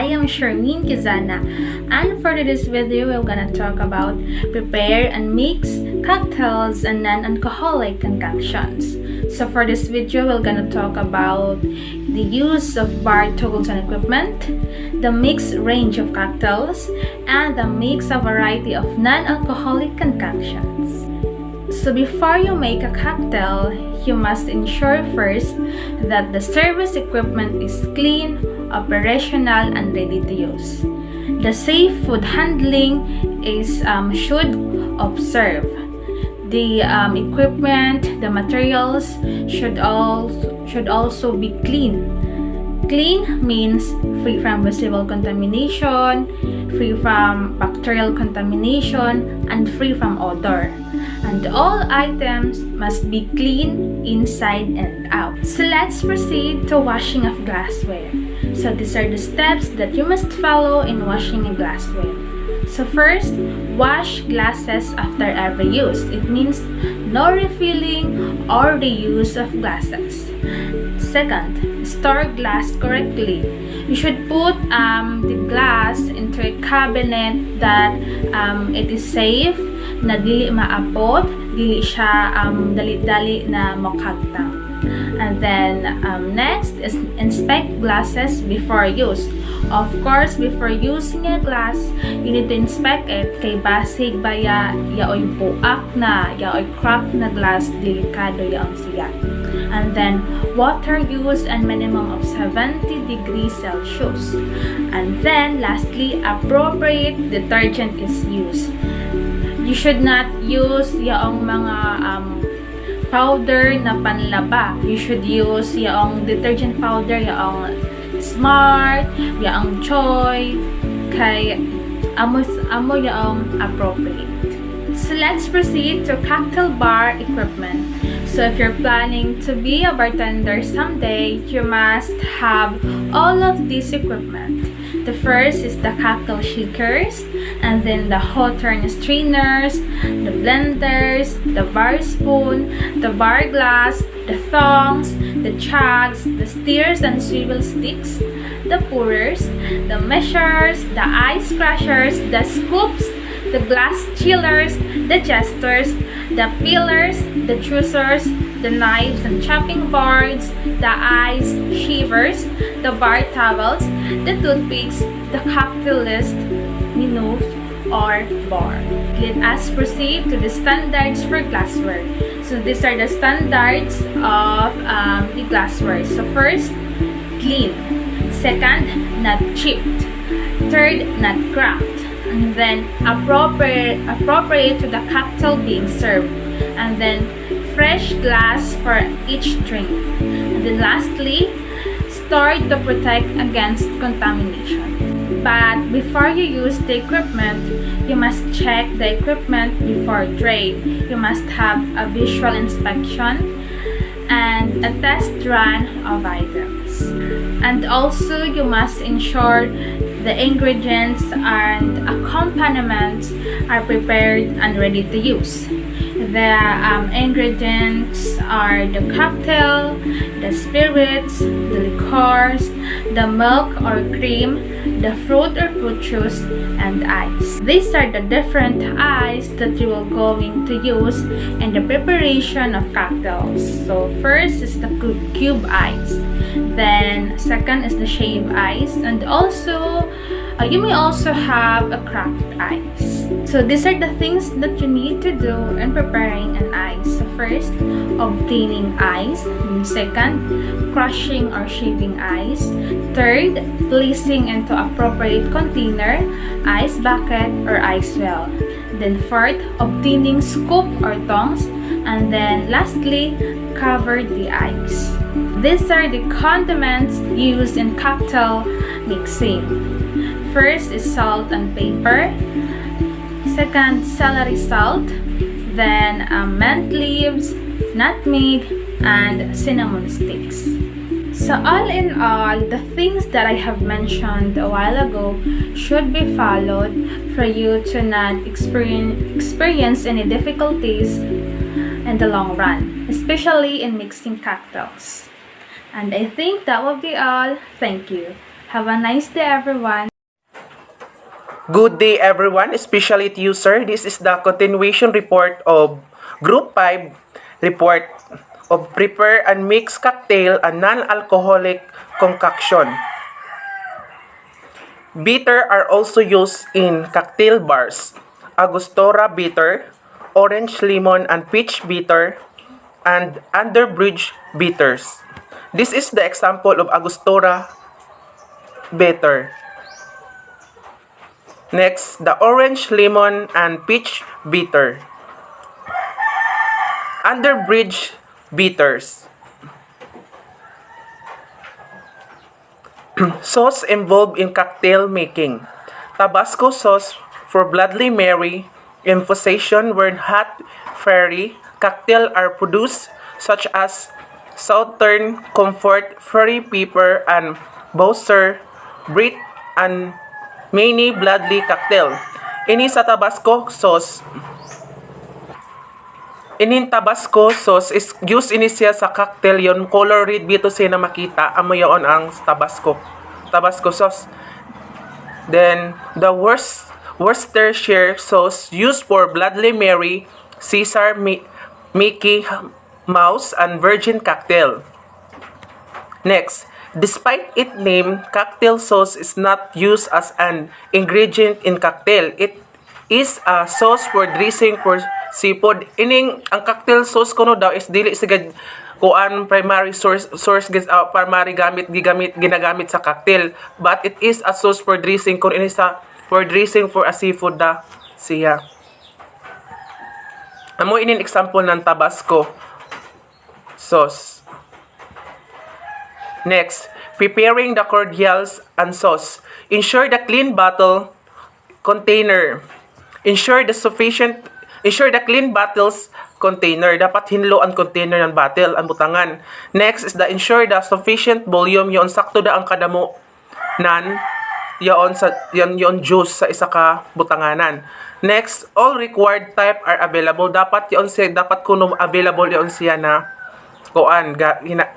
I am Sharmaine Quizona, and for this video we're gonna talk about prepare and mix cocktails and non-alcoholic concoctions. So for this video we're gonna talk about the use of bar tools and equipment, the mixed range of cocktails, and the mix a variety of non-alcoholic concoctions. So before you make a cocktail, you must ensure first that the service equipment is clean, operational, and ready to use. The safe food handling should observe. The equipment, the materials should also be clean. Clean means free from visible contamination, free from bacterial contamination, and free from odor. And all items must be clean inside and out. So let's proceed to washing of glassware. So these are the steps that you must follow in washing a glassware. So first, wash glasses after every use. It means no refilling or reuse of glasses. Second, store glass correctly. You should put the glass into a cabinet that it is safe, na dili maapot, dili siya dali-dali na mokagtang. And then next is inspect glasses before use. Of course, before using a glass, you need to inspect it kay basig ba yaoy buak na, yaoy crack na glass, delikado yaong siya. And then water use and minimum of 70 degrees Celsius. And then lastly, appropriate detergent is used. You should not use yaong mga powder na panlaba. You should use yaong detergent powder, yaong Smart, yaong Joy, kay amo yaong appropriate. So let's proceed to cocktail bar equipment. So if you're planning to be a bartender someday, you must have all of this equipment. The first is the cocktail shakers, and then the hot turn strainers, the blenders, the bar spoon, the bar glass, the thongs, the jugs, the stirrers and swivel sticks, the pourers, the measures, the ice crushers, the scoops, the glass chillers, the jesters, the peelers, the juicers, the knives and chopping boards, the ice shavers, the bar towels, the toothpicks, the cocktail list, menus, or bar. Let us proceed to the standards for glassware. So these are the standards of the glassware. So first, clean. Second, not chipped. Third, not cracked. And then appropriate to the cocktail being served. And then fresh glass for each drink. And then lastly, stored to protect against contamination. But before you use the equipment, you must check the equipment before trade. You must have a visual inspection and a test run of items. And also, you must ensure the ingredients and accompaniments are prepared and ready to use. The ingredients are the cocktail, the spirits, the liqueurs, the milk or cream, the fruit or fruit juice, and ice. These are the different ice that you are going to use in the preparation of cocktails. So first is the cube ice, then second is the shave ice, and also you may also have a cracked ice. So these are the things that you need to do in preparing an ice. So first, obtaining ice. Second, crushing or shaving ice. Third, placing into appropriate container, ice bucket or ice well. Then fourth, obtaining scoop or tongs. And then lastly, cover the ice. These are the condiments used in cocktail mixing. First is salt and pepper. Second, celery salt. Then mint leaves, nutmeg, and cinnamon sticks. So all in all, the things that I have mentioned a while ago should be followed for you to not experience any difficulties in the long run, especially in mixing cocktails. And I think that will be all. Thank you. Have a nice day, everyone. Good day everyone, especially to you sir. This is the continuation report of Group 5 report of prepare and mix cocktail and non-alcoholic concoction. Bitter are also used in cocktail bars. Angostura bitter, orange lemon and peach bitter, and underbridge bitters. This is the example of Angostura bitter. Next, the orange, lemon, and peach bitter. Underbridge bitters. Sauce involved in cocktail making. Tabasco sauce for Bloody Mary, infusion where hot fairy cocktail are produced such as Southern Comfort, Fairy Pepper, and Bowser, Brit, and Mini Bloody cocktail. Ini sa Tabasco sauce. Inin Tabasco sauce is used ini siya sa cocktail yon color red dito siya na makita amo yon ang Tabasco sauce. Then the Worcestershire sauce used for Bloody Mary, Caesar, Mickey Mouse, and Virgin cocktail. Next, despite its name, cocktail sauce is not used as an ingredient in cocktail. It is a sauce for dressing for seafood. Ang cocktail sauce kuno daw is dili sigad kuan primary source primary ginagamit sa cocktail, but it is a sauce for dressing kun ini sa for dressing for a seafood da siya. Amo inin example ng Tabasco sauce. Next, preparing the cordials and sauce. Ensure the clean bottle container. Ensure the clean bottles container. Dapat hinlo ang container ng bottle, ang butangan. Next is the ensure the sufficient volume, yon sakto da ang kadamo nan yon juice sa isa ka butanganan. Next, all required type are available. Dapat kuno available yon siya na kuan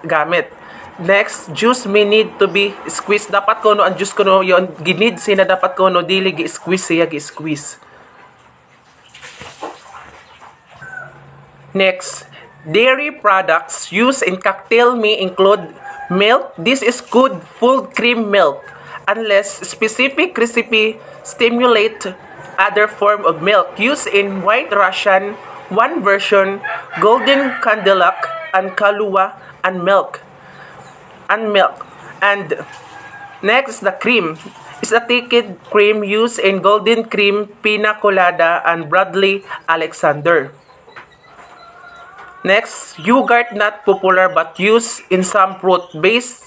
gamit. Next, juice may need to be squeezed. Dapat kuno ang juice kuno yon ginid siya na dapat kuno dili gi-squeeze siya gi-squeeze. Next, dairy products used in cocktail may include milk. This is good full cream milk unless specific recipe stimulate other form of milk used in White Russian, one version, Golden Cadillac, and Kahlua, and milk. And next, the cream is a thick cream used in Golden Cream, Pina Colada, and Bradley Alexander. Next, yogurt not popular but used in some fruit-based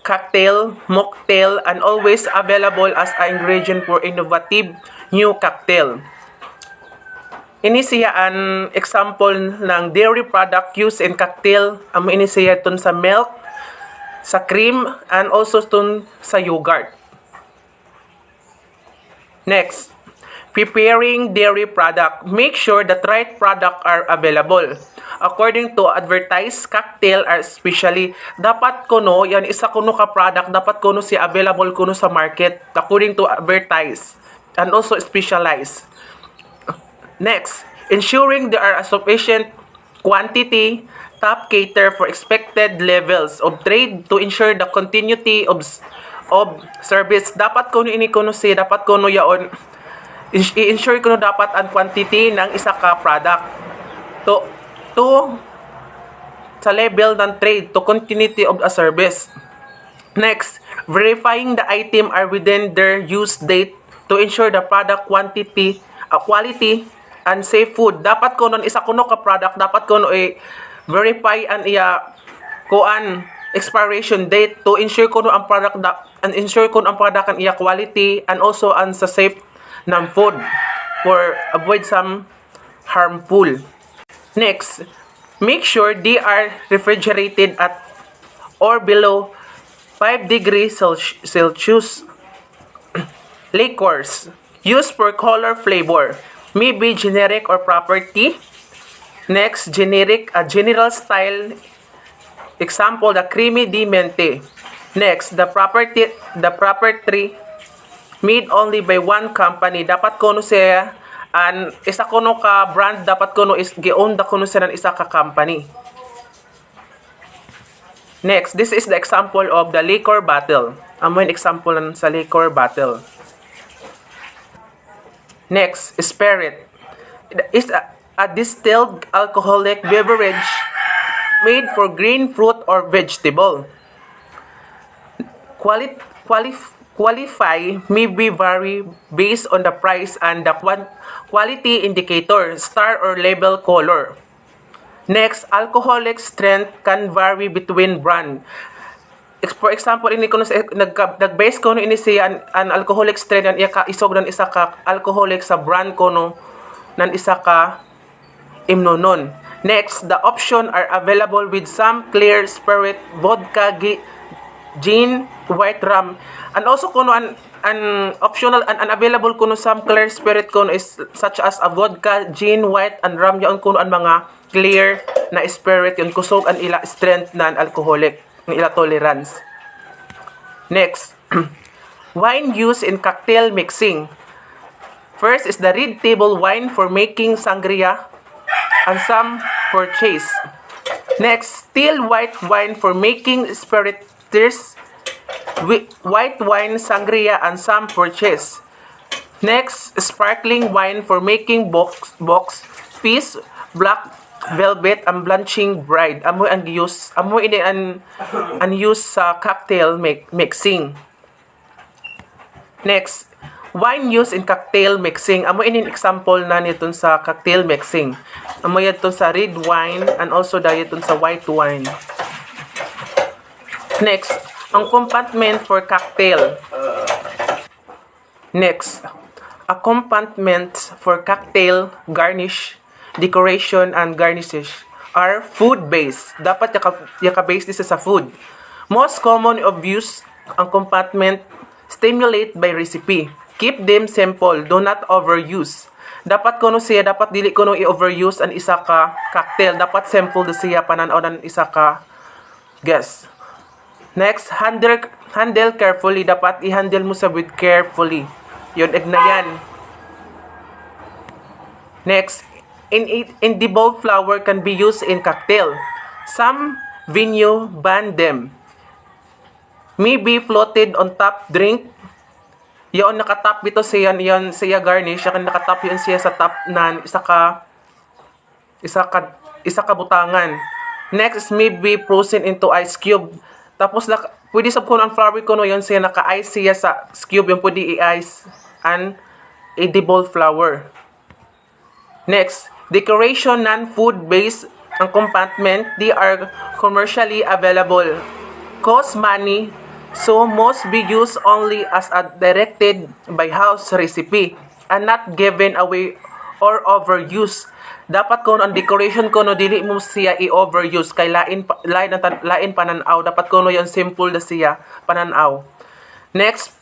cocktail, mocktail, and always available as an ingredient for innovative new cocktail. Ini siya an example ng dairy product used in cocktail. Amo ini siya tun sa milk, sa cream, and also tun sa yogurt. Next, preparing dairy product. Make sure that right product are available. According to advertised cocktail are especially dapat kuno yan isa kuno ka product dapat kuno si available kuno sa market according to advertised and also specialized. Next, ensuring there are a sufficient quantity top cater for expected levels of trade to ensure the continuity of service. Dapat kuno ini kuno si dapat kuno yaon i-ensure kuno dapat ang quantity ng isa ka product to sa level ng trade to continuity of a service. Next, verifying the item are within their use date to ensure the product quality and safe food. Dapat kuno isa kuno ka product dapat kuno verify ang iya kuan expiration date to ensure kuno ang product ang iya quality and also ang sa safe ng food for avoid some harmful. Next, make sure they are refrigerated at or below 5 degrees Celsius. Liquors used for color flavor may be generic or property. Next, general style. Example, the creamy di mente. Next, the property made only by one company. Dapat kuno siya an isa kuno ka brand, dapat kuno is gi-own da kuno siya ng isa ka company. Next, this is the example of the liquor bottle. Amo yung example ng sa liquor bottle. Next, spirit. It is a distilled alcoholic beverage made for green fruit or vegetable. Qualify may be vary based on the price and the quality indicator, star or label color. Next, alcoholic strength can vary between brand. For example, ini kuno nag-base kuno ini siya an alcoholic strength an iya ka isog nan isa ka alcoholic sa brand kuno nan isa ka imnonon. Next, the option are available with some clear spirit, vodka, gin, white rum. And also kuno an optional and available kuno some clear spirit kuno is such as a vodka, gin, white and rum. Yaon kuno an mga clear na spirit yun kusog an ila strength nan alcoholic ng ila tolerance. Next, wine used in cocktail mixing. First is the red table wine for making sangria and some for chase. Next, still white wine for making spirits, white wine, sangria and some for chase. Next, sparkling wine for making box, fish, black velvet and blanching bride. Amo ang use, amo ini an use sa cocktail mixing. Next, wine used in cocktail mixing. Amo ini example na niton sa cocktail mixing. Amo yaton sa red wine and also dayaton sa white wine. Next, ang compartment for cocktail. Next, a compartment for cocktail garnish, decoration and garnishes are food-based. Dapat yaka-based this sa food. Most common of use ang compartment stimulate by recipe. Keep them simple, do not overuse. Dapat kuno siya, dapat dili kuno i-overuse ang isa ka cocktail. Dapat simple da siya pananaw ng isa ka guess. Next, handle carefully. Dapat i-handle mo sa with carefully. Yun, ignayan. Next, edible flower can be used in cocktail. Some venue ban them. May be floated on top drink. Yon nakatap dito siya yon siya garnish, siya nakatap yon siya sa top nan isa ka butangan. Next may be frozen into ice cube. Tapos pwede sab kuno ang flower kuno yon siya naka-ice siya sa cube yung pwede i-ice an edible flower. Next, decoration non-food based ang compartment, they are commercially available. Cost money, so must be used only as a directed by house recipe and not given away or overuse. Dapat kuno ang decoration kuno dili mo siya i-overuse kay lain pananaw. Dapat kuno yon simple na siya pananaw. Next,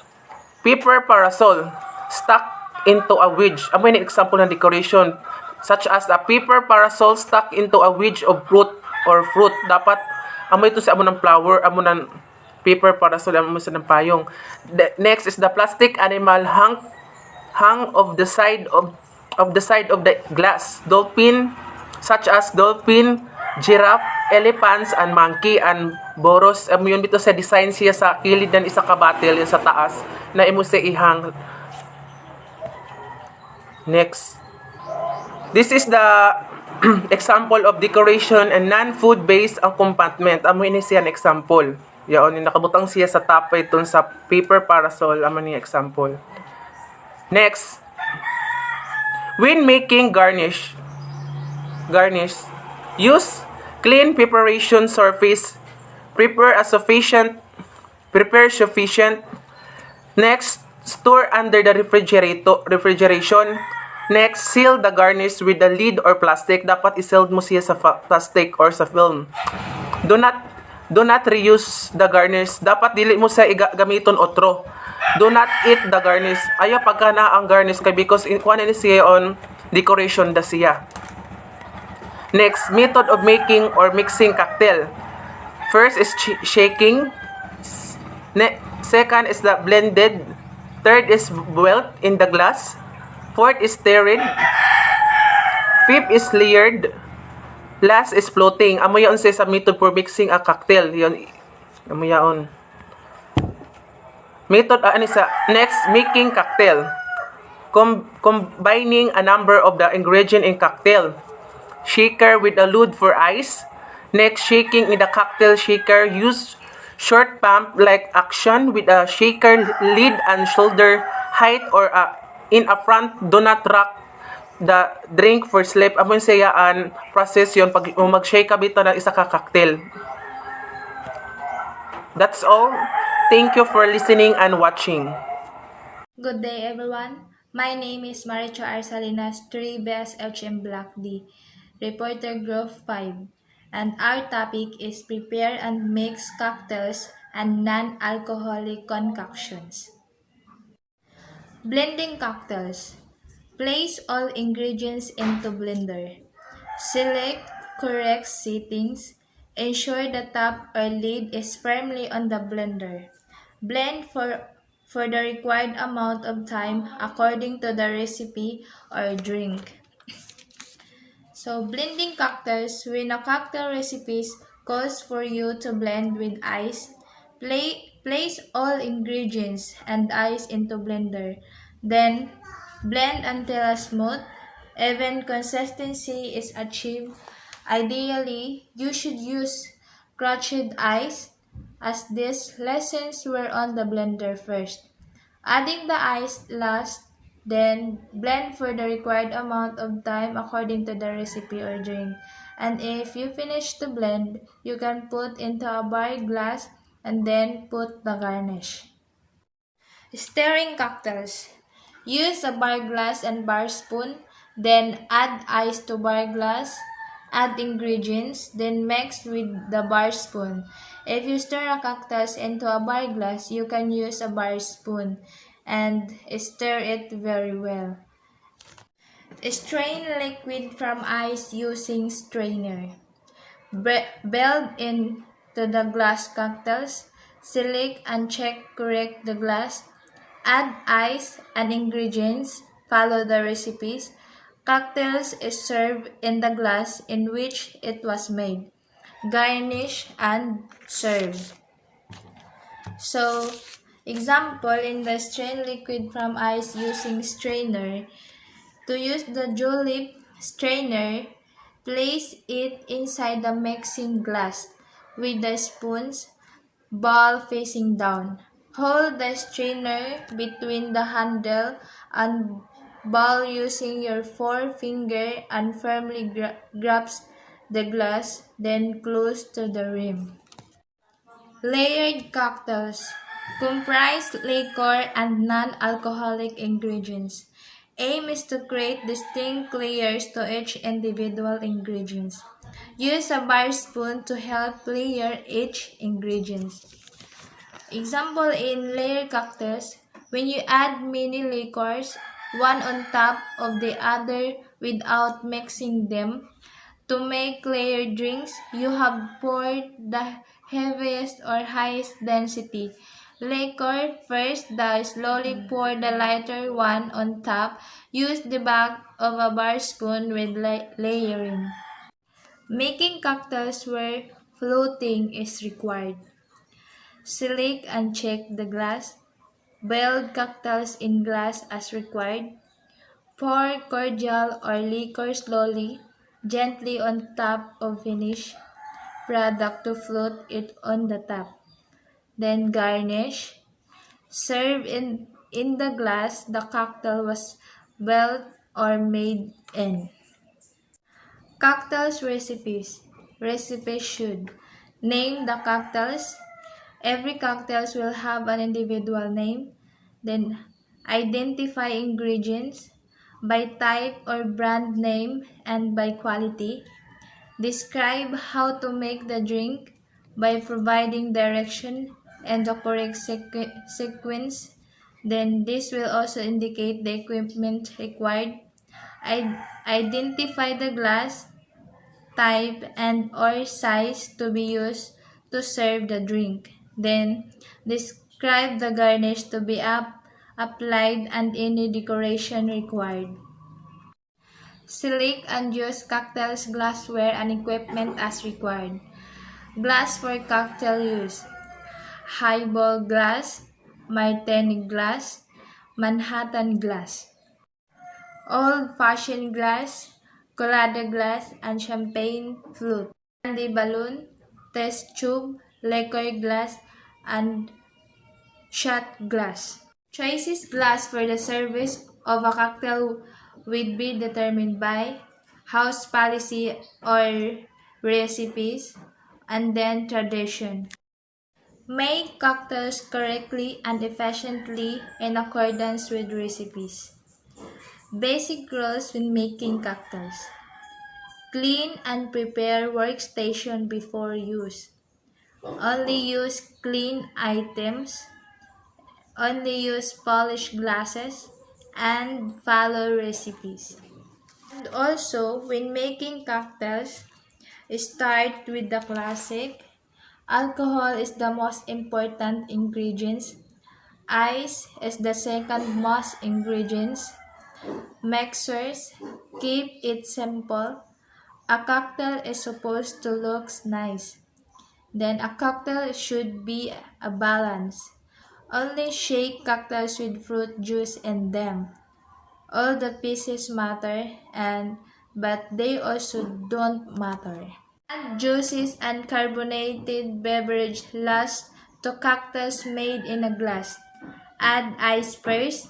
paper parasol stuck into a wedge. Amo ni example ng decoration such as a paper parasol stuck into a wedge of fruit or fruit. Dapat amo ito sa amo ng flower, amo ng paper parasol, amo sa ng payong. Next is the plastic animal hang of the side of the glass. Dolphin, such as dolphin, giraffe, elephants, and monkey, and boros. Yun dito sa design siya sa kilid ng isa ka bottle, yun sa taas, na imo sa ihang. Next. This is the example of decoration and non-food based ang compartment. Amo ini siya ang example. Yaon, nakabutang siya sa top itong sa paper parasol. Amo ni example. Next. When making garnish, use clean preparation surface. Prepare sufficient. Next, store under the refrigeration. Next, seal the garnish with the lid or plastic. Dapat i-seal mo siya sa plastic or sa film. Do not reuse the garnish. Dapat dili mo siya gamiton otro. Do not eat the garnish. Ayaw pagka na ang garnish kay because kuha na siya on decoration da siya. Next, method of making or mixing cocktail. First is shaking. Second is the blended. Third is boiled in the glass. Fourth is stirred. Fifth is layered. Last is floating. Amo yaon sa method for mixing a cocktail. Yon. Amo yaon. Method sa next, making cocktail. Combining a number of the ingredient in cocktail. Shaker with a lid for ice. Next, shaking in the cocktail shaker. Use short pump like action with a shaker lid and shoulder height or in a front. Do not rock the drink for slip. Amon siya an process yon pag mag-shake ka bito ng isa ka cocktail. That's all. Thank you for listening and watching. Good day, everyone. My name is MARICHO SALINAS, 3BS HM Block D, Reporter Group 5, and our topic is prepare and mix cocktails and non-alcoholic concoctions. Blending cocktails. Place all ingredients into blender. Select correct settings. Ensure the top or lid is firmly on the blender. Blend for the required amount of time according to the recipe or drink. So, blending cocktails. When a cocktail recipe calls for you to blend with ice, place all ingredients and ice into blender. Then, blend until a smooth, even consistency is achieved. Ideally, you should use crushed ice, as these lessons were on the blender first. Adding the ice last, then blend for the required amount of time according to the recipe or drink. And if you finish the blend, you can put into a bar glass and then put the garnish. Stirring cocktails. Use a bar glass and bar spoon, then add ice to bar glass. Add ingredients, then mix with the bar spoon. If you stir a cocktails into a bar glass, you can use a bar spoon and stir it very well. Strain liquid from ice using strainer. Build into the glass cocktails. Select and check correct the glass. Add ice and ingredients. Follow the recipes. Cocktails is served in the glass in which it was made. Garnish and serve. So, example in the strain liquid from ice using strainer. To use the julep strainer, place it inside the mixing glass with the spoons, ball facing down. Hold the strainer between the handle and ball using your forefinger and firmly grasp the glass, then close to the rim. Layered cocktails comprise liquor and non-alcoholic ingredients. Aim is to create distinct layers to each individual ingredient. Use a bar spoon to help layer each ingredient. Example in layered cocktails, when you add many liquors, one on top of the other without mixing them, to make layered drinks, you have poured the heaviest or highest density liquor first, then slowly pour the lighter one on top. Use the back of a bar spoon with layering. Making cocktails where floating is required. Select and check the glass. Build cocktails in glass as required. Pour cordial or liquor slowly, gently on top of finished product to float it on the top. Then garnish. Serve in the glass the cocktail was built or made in. Cocktails recipes. Recipes should name the cocktails. Every cocktails will have an individual name. Then identify ingredients by type or brand name and by quality. Describe how to make the drink by providing direction and the correct sequence. Then this will also indicate the equipment required. Identify the glass type and or size to be used to serve the drink. Then Describe the garnish to be applied and any decoration required. Select and use cocktails, glassware, and equipment as required. Glass for cocktail use: highball glass, martini glass, Manhattan glass, old-fashioned glass, colada glass, and champagne flute, candy balloon, test tube, liqueur glass, and shot glass. Choices glass for the service of a cocktail would be determined by house policy or recipes, and then tradition. Make cocktails correctly and efficiently in accordance with recipes. Basic rules when making cocktails: clean and prepare workstation before use. Only use clean items. Only use polished glasses, and follow recipes. And also, when making cocktails, start with the classic. Alcohol is the most important ingredient. Ice is the second most ingredient. Mixers, keep it simple. A cocktail is supposed to look nice. Then a cocktail should be a balance. Only shake cocktails with fruit juice in them. All the pieces matter, but they also don't matter. Add juices and carbonated beverage last to cocktails made in a glass. Add ice first.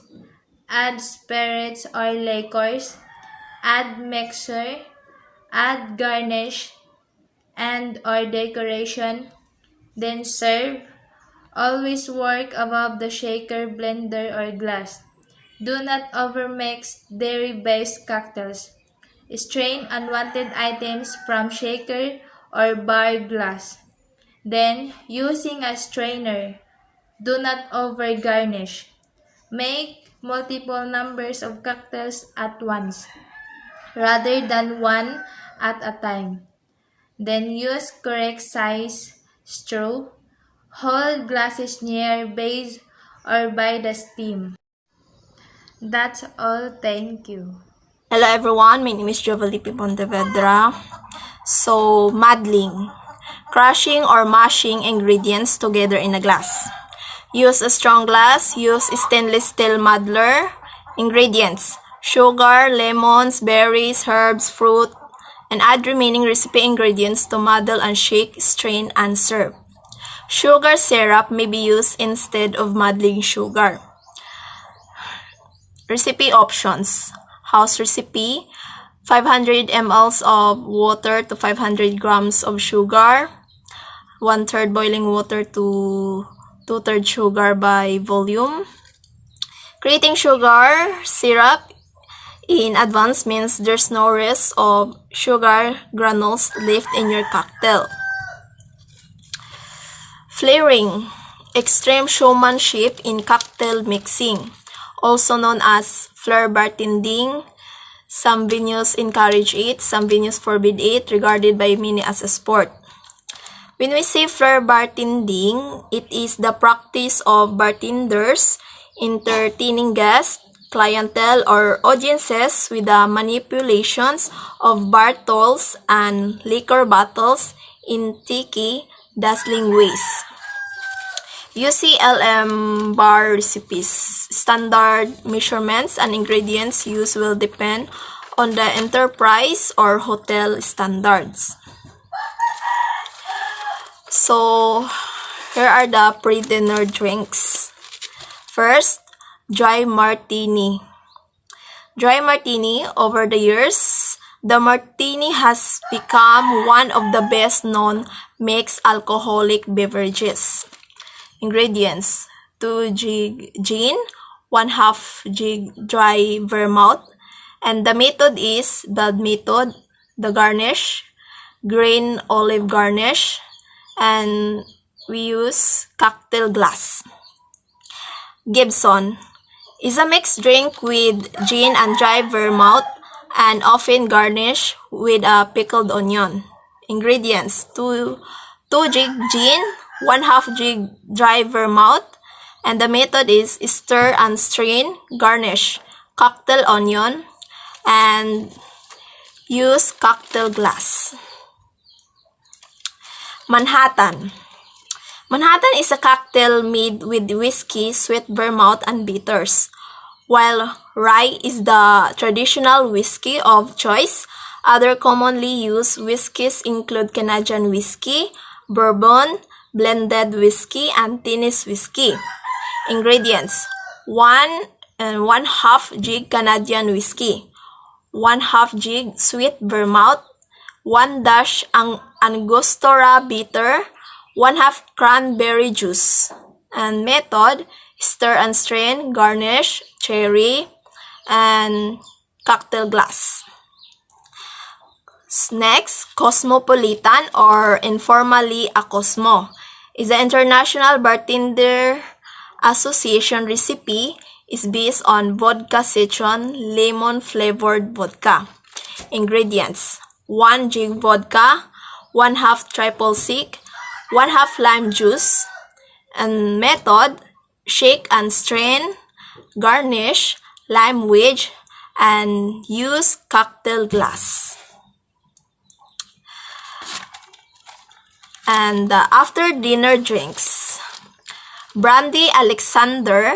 Add spirits or liqueurs. Add mixer. Add garnish and or decoration. Then serve. Always work above the shaker, blender, or glass. Do not overmix dairy-based cocktails. Strain unwanted items from shaker or bar glass. Then, using a strainer, do not over-garnish. Make multiple numbers of cocktails at once, rather than one at a time. Then use correct size straw. Hold glasses near base or by the stem. That's all. Thank you. Hello everyone, my name is JOVELLY PONTEVEDRA. So, muddling. Crushing or mashing ingredients together in a glass. Use a strong glass. Use stainless steel muddler. Ingredients: sugar, lemons, berries, herbs, fruit, and add remaining recipe ingredients to muddle and shake, strain, and serve. Sugar syrup may be used instead of muddling sugar. Recipe options: house recipe, 500 ml of water to 500 grams of sugar, 1/3 boiling water to 2/3 sugar by volume. Creating sugar syrup in advance means there's no risk of sugar granules left in your cocktail. Flaring, extreme showmanship in cocktail mixing, also known as flair bartending. Some venues encourage it, some venues forbid it, regarded by many as a sport. When we say flair bartending, it is the practice of bartenders entertaining guests, clientele, or audiences with the manipulations of bar tools and liquor bottles in tiki, dazzling ways. UCLM bar recipes. Standard measurements and ingredients used will depend on the enterprise or hotel standards. So, here are the pre-dinner drinks. First, dry martini. Dry martini, over the years, the martini has become one of the best-known mixed alcoholic beverages. Ingredients: 2 jig gin, 1/2 jig dry vermouth, and the method is the method. The garnish, green olive garnish, and we use cocktail glass. Gibson is a mixed drink with gin and dry vermouth and often garnished with a pickled onion. Ingredients: 2 jig gin, 1/2 jig dry vermouth, And the method is stir and strain, garnish, cocktail onion, and use cocktail glass. Manhattan. Manhattan is a cocktail made with whiskey, sweet vermouth, and bitters. While rye is the traditional whiskey of choice, other commonly used whiskeys include Canadian whiskey, bourbon, blended whiskey, and Tennessee whiskey. Ingredients: 1.5 jig Canadian whiskey, 1/2 jig sweet vermouth, 1 dash Angostura bitter, 1/2 cranberry juice. And method: stir and strain, garnish, cherry, and cocktail glass. Next, Cosmopolitan, or informally a Cosmo, is the International Bartender Association recipe. Is based on vodka citron lemon flavored vodka. Ingredients: 1 jig vodka, 1/2 triple sec, 1/2 lime juice. And method: shake and strain, garnish, lime wedge, and use cocktail glass. And after dinner drinks, Brandy Alexander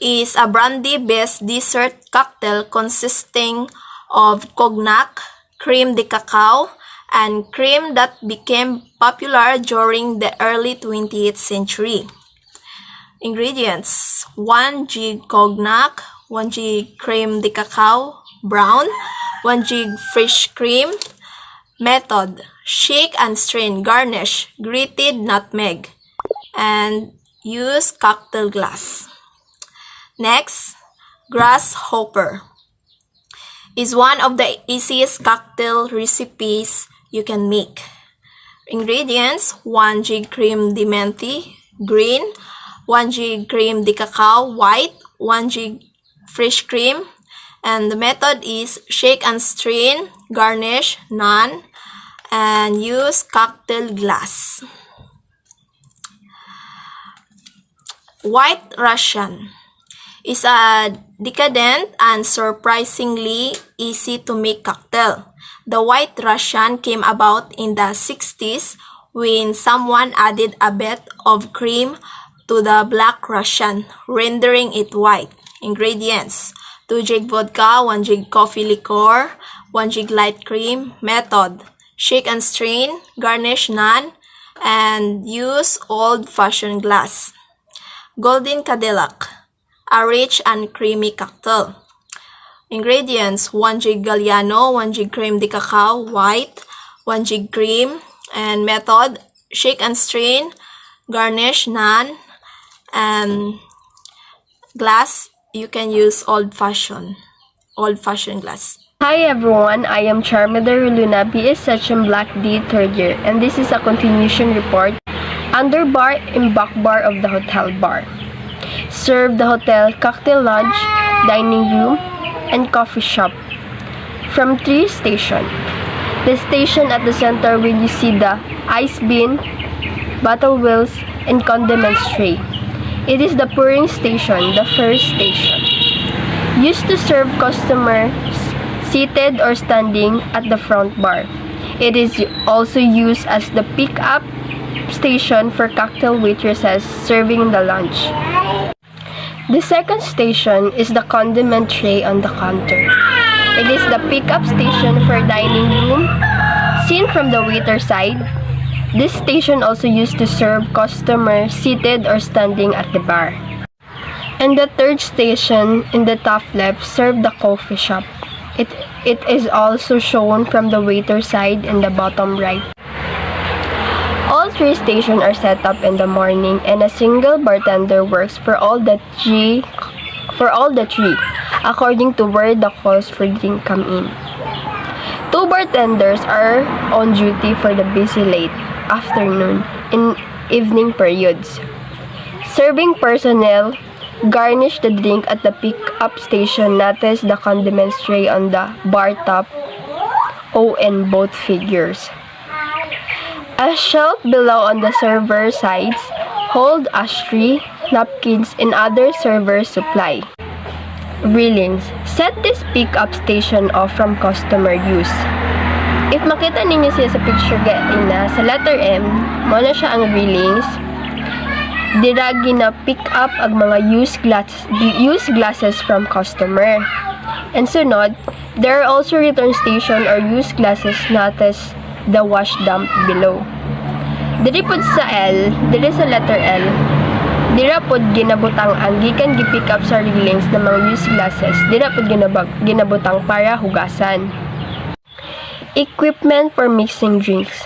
is a brandy-based dessert cocktail consisting of cognac, creme de cacao, and cream that became popular during the early 20th century. Ingredients: 1 jig cognac, 1 jig creme de cacao brown, 1 jig fresh cream. Method: shake and strain, garnish, grated nutmeg, and use cocktail glass. Next, Grasshopper is one of the easiest cocktail recipes you can make. Ingredients: 1 jig creme de menthe green, 1 jig creme de cacao white, 1 jig fresh cream. And the method is shake and strain, garnish, none, and use cocktail glass. White Russian is a decadent and surprisingly easy to make cocktail. The White Russian came about in the 60s when someone added a bit of cream to the Black Russian, rendering it white. Ingredients: 2 jig vodka, 1 jig coffee liqueur, 1 jig light cream. Method: shake and strain, garnish none, and use old-fashioned glass. Golden Cadillac, a rich and creamy cocktail. Ingredients: 1 jig Galliano, 1 jig creme de cacao white, 1 jig cream. And method: shake and strain, garnish none, and glass, you can use old-fashioned glass. Hi everyone, I am Sharmaine ROLUNA, BS Section Black D 3rd year, and this is a continuation report under bar and back bar of the hotel bar. Serve the hotel cocktail lounge, dining room, and coffee shop from 3 stations. The station at the center where you see the ice bin, bottle wheels, and condiments tray. It is the pouring station, the first station. Used to serve customers seated or standing at the front bar. It is also used as the pick-up station for cocktail waitresses serving the lunch. The second station is the condiment tray on the counter. It is the pick-up station for dining room. Seen from the waiter side, this station also used to serve customers seated or standing at the bar. And the third station in the top left served the coffee shop. It is also shown from the waiter side in the bottom right. All 3 stations are set up in the morning, and a single bartender works for all the three, according to where the calls for drink come in. 2 bartenders are on duty for the busy late afternoon and evening periods. Serving personnel garnish the drink at the pick-up station. Notice the condiments tray on the bar top O in both figures. A shelf below on the server sides hold ashtray, napkins, and other server supply. Railings. Set this pickup station off from customer use. If makita ninyo siya sa picture na sa letter M, mo na siya ang railings. Dira gina-pick up ang mga used glasses from customer. And sunod, there are also return station or used glasses natas the wash dump below. Diri pod sa sa letter L, dira pod ginabutang ang gikan gi-pick up sa railings ng mga used glasses. Dira pod ginabutang para hugasan. Equipment for mixing drinks.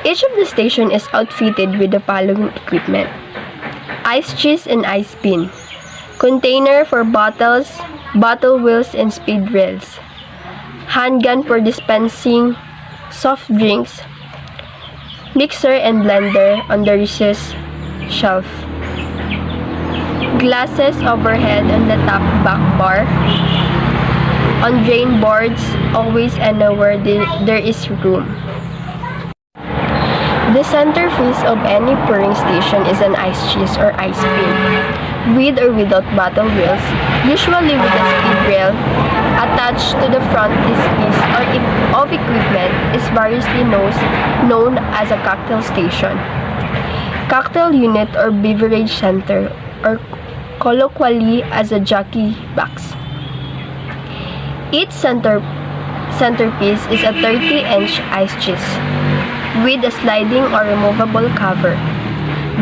Each of the station is outfitted with the following equipment: ice cheese and ice bin, container for bottles, bottle wheels and speed rails, handgun for dispensing soft drinks, mixer and blender on the recess shelf, glasses overhead on the top back bar, on drain boards always and nowhere there is room. The centerpiece of any pouring station is an ice cheese or ice bin, with or without bottle wheels, usually with a speed rail attached to the front. This piece of equipment is variously known as a cocktail station, cocktail unit or beverage center, or colloquially as a jockey box. Each centerpiece is a 30-inch ice cheese with a sliding or removable cover.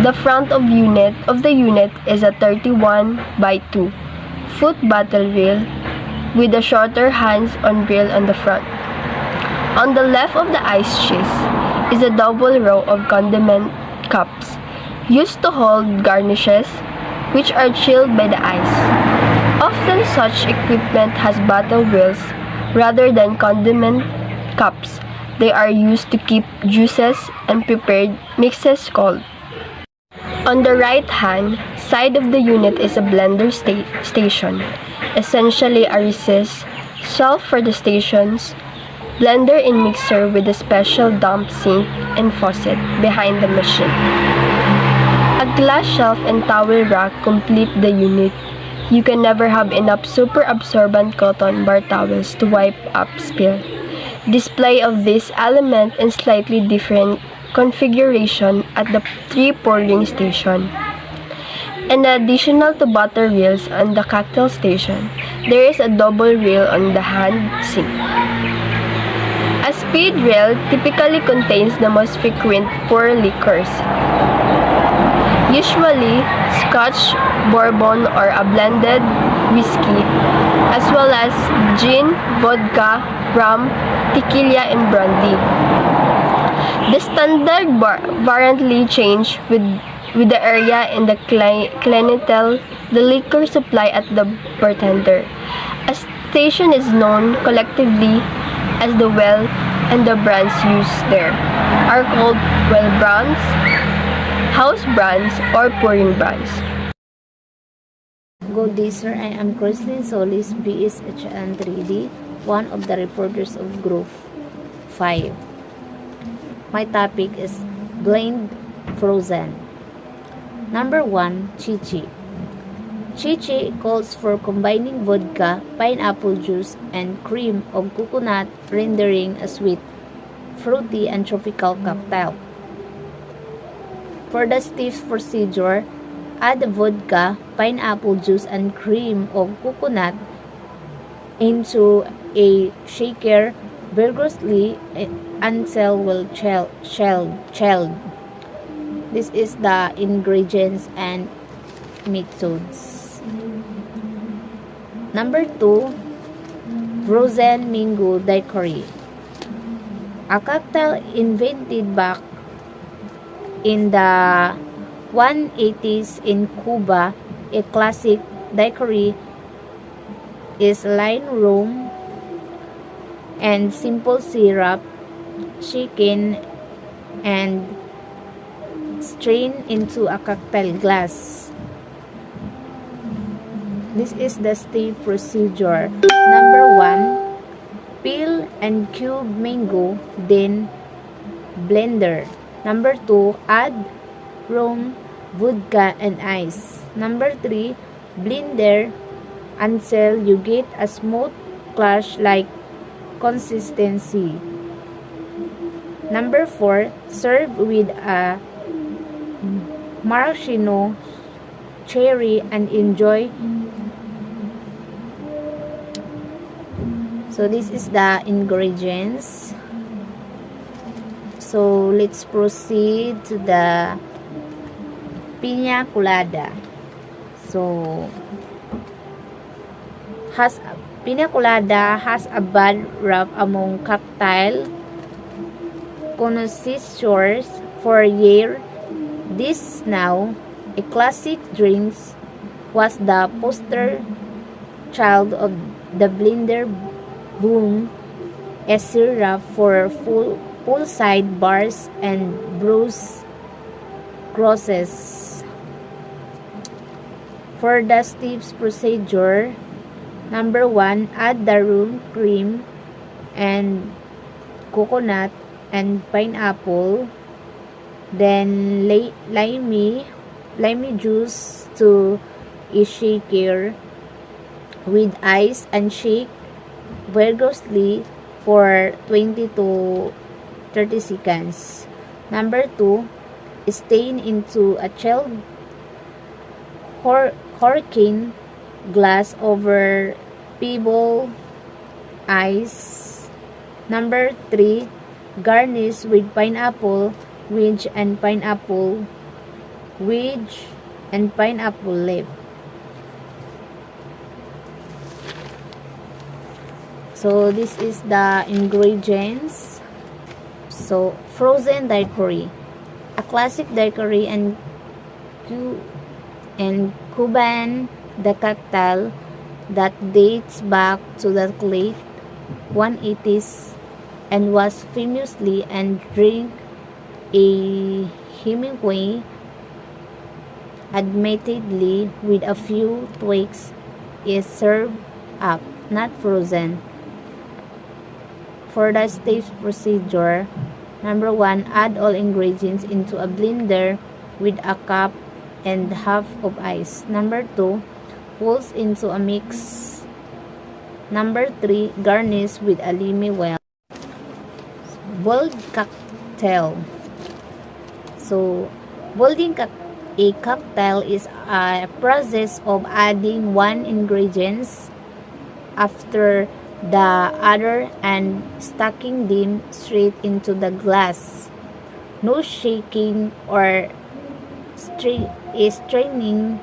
The front of the unit is a 31 by 2 foot bottle reel with a shorter hands-on reel on the front. On the left of the ice cheese is a double row of condiment cups used to hold garnishes which are chilled by the ice. Often such equipment has bottle wheels rather than condiment cups. They are used to keep juices and prepared mixes cold. On the right-hand side of the unit is a blender station, essentially a recessed shelf for the station's blender and mixer with a special dump sink and faucet behind the machine. A glass shelf and towel rack complete the unit. You can never have enough super absorbent cotton bar towels to wipe up spill. Display of this element in slightly different configuration at the 3 pouring station. In addition to butter reels on the cocktail station, there is a double reel on the hand sink. A speed reel typically contains the most frequent pour liquors, usually Scotch, Bourbon, or a blended whiskey, as well as gin, vodka, rum, tequila, and brandy. The standard variantly change with the area and the clientele, the liquor supply at the bartender. A station is known collectively as the well, and the brands used there are called well brands, house brands, or pouring brands. Good day, sir. I am CRISLYN SOLIS BSHN 3D, one of the reporters of Group 5. My topic is blend frozen. Number 1, chichi. Chichi calls for combining vodka, pineapple juice, and cream of coconut, rendering a sweet, fruity, and tropical cocktail. For the stiff procedure, add vodka, pineapple juice, and cream of coconut into a shaker vigorously until well chilled. This is the ingredients and methods. Number 2, frozen mango daiquiri. A cocktail invented back in the 180s in Cuba. A classic daiquiri is lime rum and simple syrup, shaken and strained into a cocktail glass. This is the stir procedure. Number 1, peel and cube mango, then blender. Number 2, add rum, vodka, and ice. Number 3, blender until you get a smooth slush-like consistency. Number 4, serve with a maraschino cherry and enjoy. So this is the ingredients. So let's proceed to the piña colada. So piña colada has a bad rap among cocktail connoisseurs for years. This now a classic drink was the poster child of the blender boom, a syrup for poolside bars and brews crosses. For the steps procedure, number 1, add the rum, cream, and coconut and pineapple. Then limey juice to a shaker with ice and shake vigorously for 20 to 30 seconds. Number 2, stain into a chilled hurricane glass over pebble ice. Number 3, garnish with pineapple wedge and pineapple leaf. So this is the ingredients. So frozen daiquiri, a classic daiquiri and Cuban the cocktail that dates back to the late 180s and was famously and drink a Hemingway, admittedly with a few tweaks, is served up, not frozen. For the steps procedure, number 1, add all ingredients into a blender with a cup and half of ice. Number 2, pulse into a mix. Number 3, garnish with a lime well. Boiled cocktail. So, boiling a cocktail is a process of adding one ingredients after the other and stacking them straight into the glass. No shaking or straining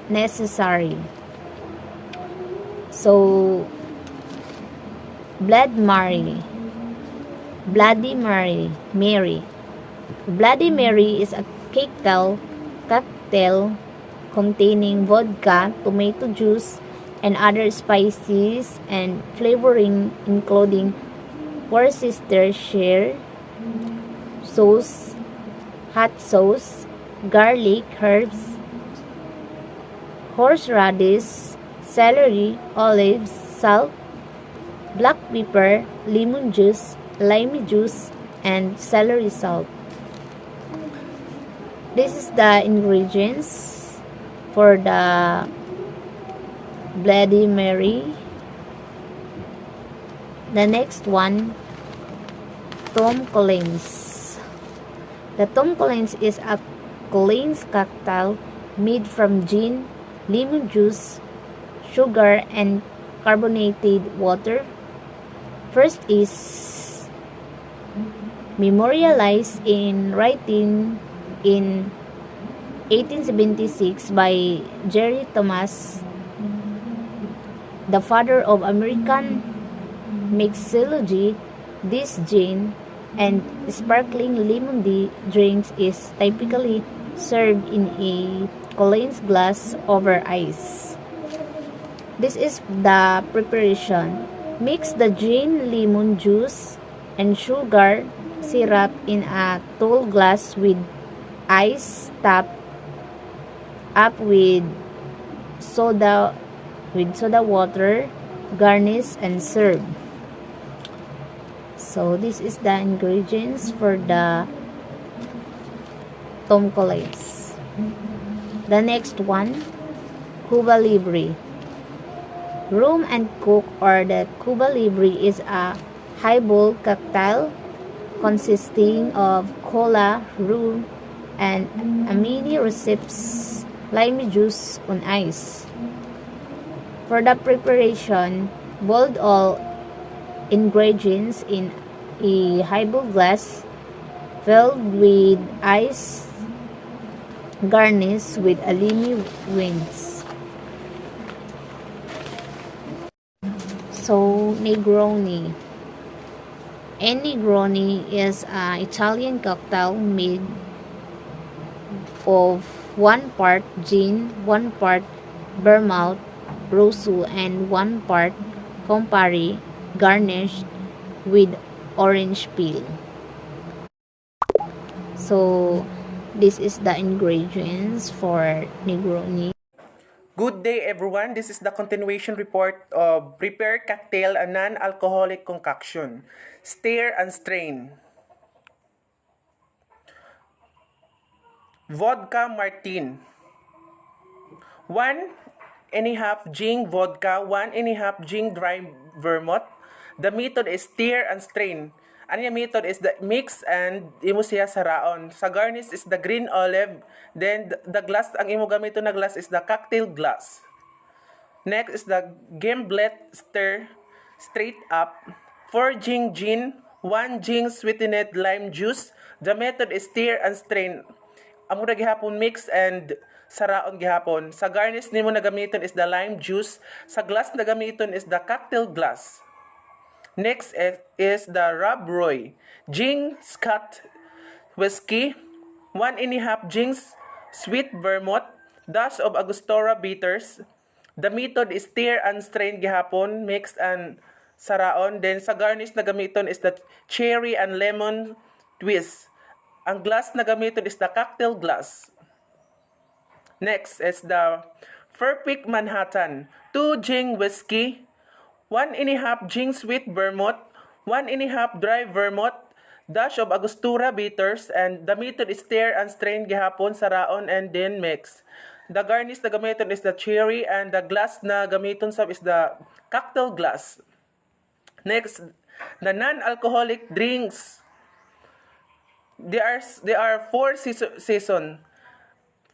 necessary. So, Bloody Mary. Bloody Mary is a cocktail containing vodka, tomato juice, and other spices and flavoring including Worcestershire sauce, hot sauce, garlic, herbs, horseradish, celery, olives, salt, black pepper, lemon juice, lime juice, and celery salt. This is the ingredients for the Bloody Mary. The next one, Tom Collins. The Tom Collins is a Collins cocktail made from gin, lemon juice, sugar, and carbonated water. First is memorialized in writing in 1876 by Jerry Thomas, the father of American mixology. This gin and sparkling lemonade drinks is typically served in a Collins glass over ice. This is the preparation. Mix the gin, lemon juice, and sugar syrup in a tall glass with ice, top up with soda water, garnish, and serve. So this is the ingredients for the Tom Collins. The next one, Cuba Libre. Rum and Coke or the Cuba Libre is a highball cocktail consisting of cola, rum, and a mini recipes lime juice on ice. For the preparation, boil all ingredients in a highball glass filled with ice, garnished with a limy wings. So, Negroni. A Negroni is an Italian cocktail made of 1 part gin, 1 part vermouth, rosu, and 1 part Campari, garnished with orange peel. So, this is the ingredients for Negroni. Good day everyone, this is the continuation report of Prepare Cocktail, a non-alcoholic concoction. Stir and strain. Vodka Martini. 1.5 gin vodka, 1.5 gin dry vermouth. The method is stir and strain. Ano yung method is the mix and imo siya sa raon. Sa garnish is the green olive. Then the glass, ang imo gamito na glass is the cocktail glass. Next is the gimlet stir straight up. 4 gin, 1 gin sweetened lime juice. The method is stir and strain. Amo na gihapon mix and saraon gihapon. Sa garnish nimo na gamiton is the lime juice. Sa glass na gamiton is the cocktail glass. Next is the Rob Roy Gin Scotch Whiskey, 1.5 gins sweet vermouth, dash of Angostura bitters. The method is stir and strain gihapon, mix and saraon. Then sa garnish na gamiton is the cherry and lemon twist. Ang glass na gamiton is the cocktail glass. Next is the Perfect Manhattan 2 gin whiskey, 1.5 gin sweet vermouth, 1.5 dry vermouth, dash of Angostura bitters, and the method is stir and strain gihapon, saraon, and then mix. The garnish na gamiton is the cherry, and the glass na gamiton sab is the cocktail glass. Next, the non-alcoholic drinks. There are 4 season.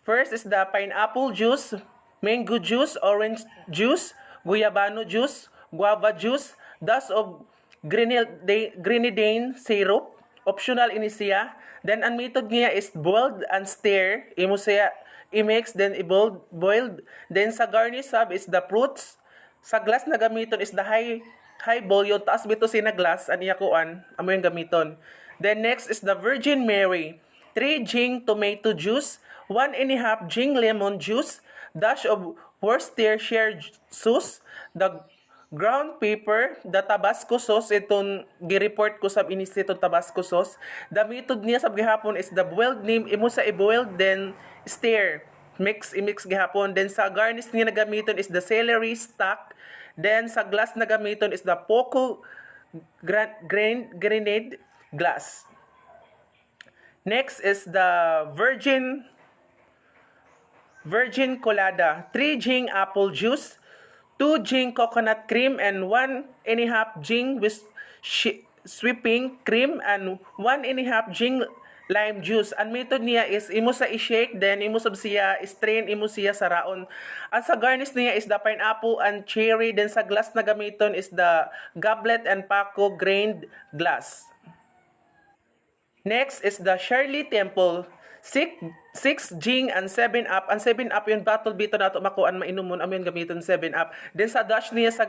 First is the pineapple juice, mango juice, orange juice, guyabano juice, guava juice, dash of grenadine syrup, optional ini siya. Then ang method niya is boiled and stir, imo siya i-mix, then boiled. Then sa garnish sab is the fruits. Sa glass na gamiton is the high bowl, yung taas bito sina glass, aniya kuan, amo yung gamiton. Then next is the Virgin Mary, 3 gin tomato juice, 1.5 gin lemon juice, dash of Worcestershire sauce, the ground pepper, the Tabasco sauce, itong gireport ko sa inis itong Tabasco sauce. The method niya sa gihapon is the boiled name, imo sa i-boil, then stir, i-mix gihapon. Then sa garnish niya na gamiton is the celery stock. Then sa glass na gamiton is the Poco grenade glass. Next is the Virgin Colada, 3 gin apple juice, 2 gin coconut cream, and 1.5 gin with sweeping cream, and 1.5 gin lime juice. Ang method niya is imo sa i-shake, then imo sab siya strain, imo siya sa raon. Ang sa garnish niya is the pineapple and cherry, then sa glass na gamiton is the goblet and Paco grained glass. Next is the Shirley Temple, 6 gin and 7-up. Ang 7-up yung bottle bito nato makuan mainumon amin gamiton 7-up. Then sa dash niya sa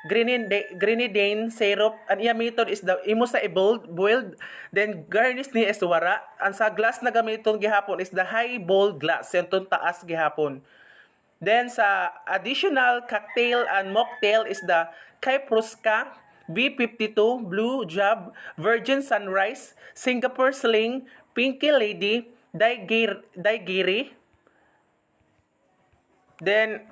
grenadine syrup, ang iya method is the imo sa boiled, then garnish niya is wara. Ang sa glass na gamiton gihapon is the high bowl glass, yung taas gihapon. Then sa additional cocktail and mocktail is the Kyproska, B52, Blue Jab, Virgin Sunrise, Singapore Sling, Pinky Lady, Daigiri. Then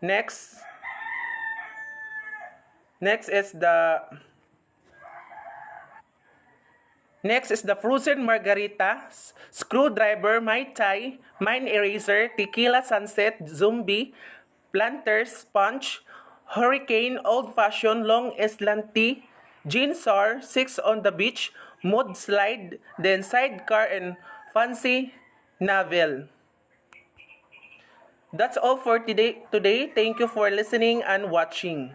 next is the Next is the frozen margarita, screwdriver, Mai Tai, mine eraser, tequila sunset, zombie, planters, punch, hurricane, old-fashioned, long Island tea, gin sour, 6 on the beach, mud slide, then sidecar and fancy navel. That's all for today. Thank you for listening and watching.